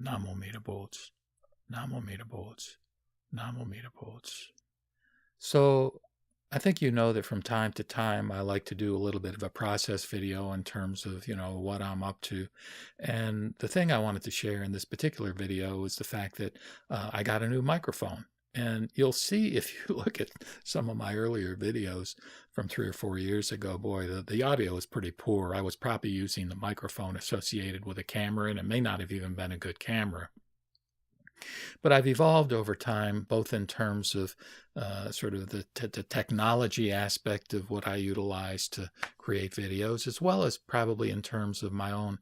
Namo Meter Boards, Namo Meter Boards, Namo Meter Boards. So I think you know that from time to time I like to do a little bit of a process video in terms of, what I'm up to. And the thing I wanted to share in this particular video is the fact that I got a new microphone. And you'll see if you look at some of my earlier videos from 3 or 4 years ago, boy, the audio is pretty poor. I was probably using the microphone associated with a camera, and it may not have even been a good camera. But I've evolved over time, both in terms of sort of the technology aspect of what I utilize to create videos, as well as probably in terms of my own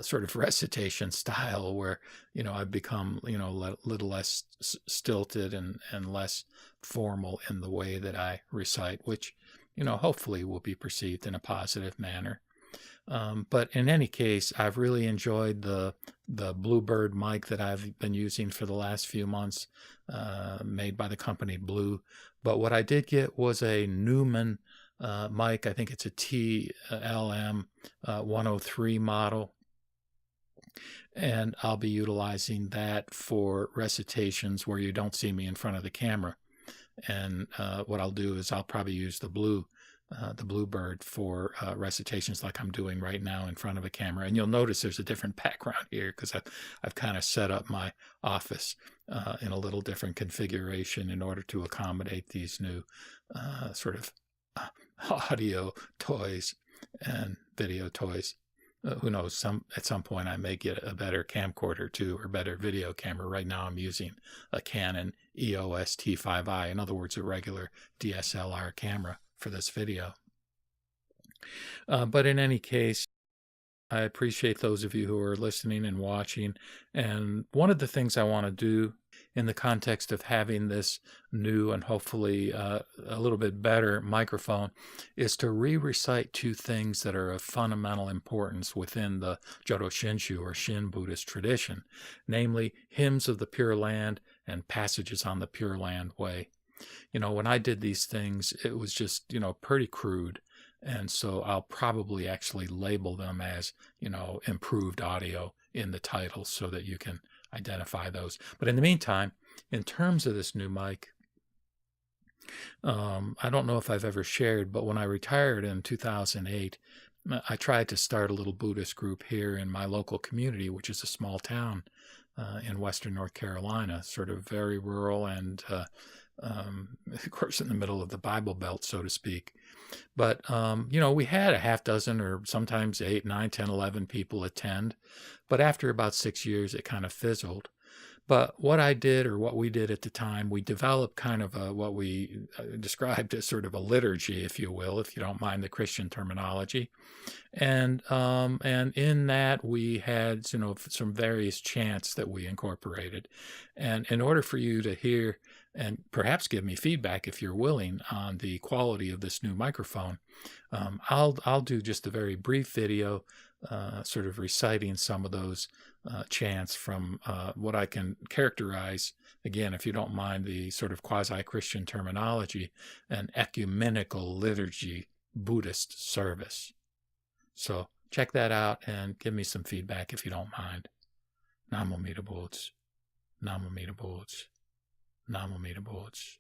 sort of recitation style, where I've become a little less stilted and less formal in the way that I recite, which hopefully will be perceived in a positive manner. But in any case, I've really enjoyed the Bluebird mic that I've been using for the last few months, made by the company Blue. But what I did get was a Newman mic. I think it's a TLM 103 model. And I'll be utilizing that for recitations where you don't see me in front of the camera. And what I'll do is I'll probably use the Bluebird for recitations like I'm doing right now in front of a camera. And you'll notice there's a different background here because I've kind of set up my office in a little different configuration in order to accommodate these new sort of audio toys and video toys. Who knows, at some point I may get a better camcorder too, or better video camera. Right now I'm using a Canon EOS T5i, in other words, a regular DSLR camera for this video. But in any case, I appreciate those of you who are listening and watching. And one of the things I want to do in the context of having this new and hopefully a little bit better microphone is to recite two things that are of fundamental importance within the Jodo Shinshu or Shin Buddhist tradition, namely hymns of the Pure Land and passages on the Pure Land Way. When I did these things, it was just, pretty crude. And so I'll probably actually label them as, improved audio in the title so that you can identify those. But in the meantime, in terms of this new mic, I don't know if I've ever shared, but when I retired in 2008, I tried to start a little Buddhist group here in my local community, which is a small town in western North Carolina, sort of very rural and of course, in the middle of the Bible Belt, so to speak. But, we had a half dozen or sometimes 8, 9, 10, 11 people attend. But after about 6 years, it kind of fizzled. But what I did, or what we did at the time, we developed kind of what we described as sort of a liturgy, if you will, if you don't mind the Christian terminology. And in that we had, some various chants that we incorporated. And in order for you to hear and perhaps give me feedback if you're willing on the quality of this new microphone, I'll do just a very brief video sort of reciting some of those chants from what I can characterize, again, if you don't mind the sort of quasi-Christian terminology, an ecumenical liturgy Buddhist service. So check that out and give me some feedback if you don't mind. Namo Meter Boards, Namo Meter Boards, Namo Meter Boards.